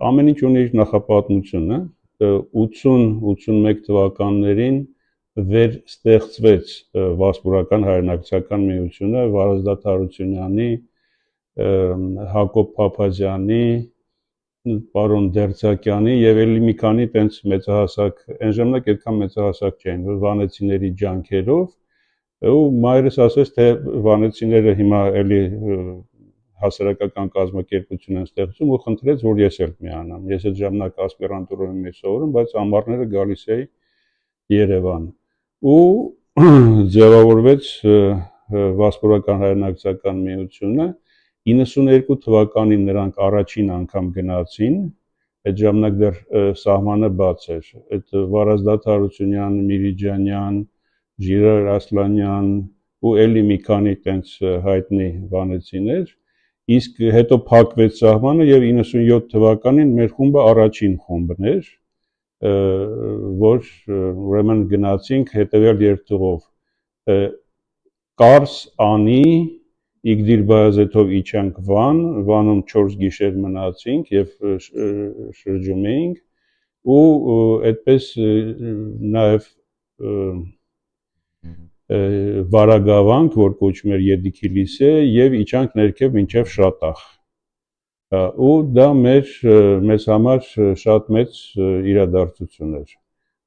Ամեն ինչ ունի իր նախապատմությունը, 80-81 թվականներին վերստեղծվեց Վասպուրական հայրենակցական միությունը Վարազդատ Հարությունյանի, Հակոբ Փափազյանի, պարոն Դերձակյանի եւ էլի մի քանի տենց մեծահասակ, այն ժամանակ այդքան մեծահասակ չէին, վանեցիների ջանքերով, ու մայրս ասեց, թե վանեցիները հիմա էլի հասարակական կազմակերպություն են ստեղծում ու խնդրեց, որ ես էլ միանամ։ Ես այդ ժամանակ ասպիրանտուրայում էի սովորում, բայց ամառները գալիս էի Երևան։ Ու ձևավորվեց Վասպուրական հայրենակցական միությունը 92 թվականին նրանք առաջին անգամ գնացին, այդ ժամանակ դեռ սահմանը բաց էր, այդ Վարազդատ Հարությունյան, Միրիջանյան, Ժիրայր Ասլանյան ու էլի մի քանի տենց հայտնի վանեցիներ, իսկ հետո փակվեց սահմանը եւ 97 թվականին մեր խումբը առաջին խումբն էր, որ ուրեմն գնացինք հետեւյալ երկտեղով Կարս Անի Իգդիր Բայազետով իջանք Վան, Վանում 4 գիշեր մնացինք եւ շրջում էինք ու այդպես նաեւ Վարագավանք, որ կոչվում էր Եդիքիլիսե եւ իջանք ներքև մինչեւ Շատախ։ Ու դա մեզ համար շատ մեծ իրադարձություն էր։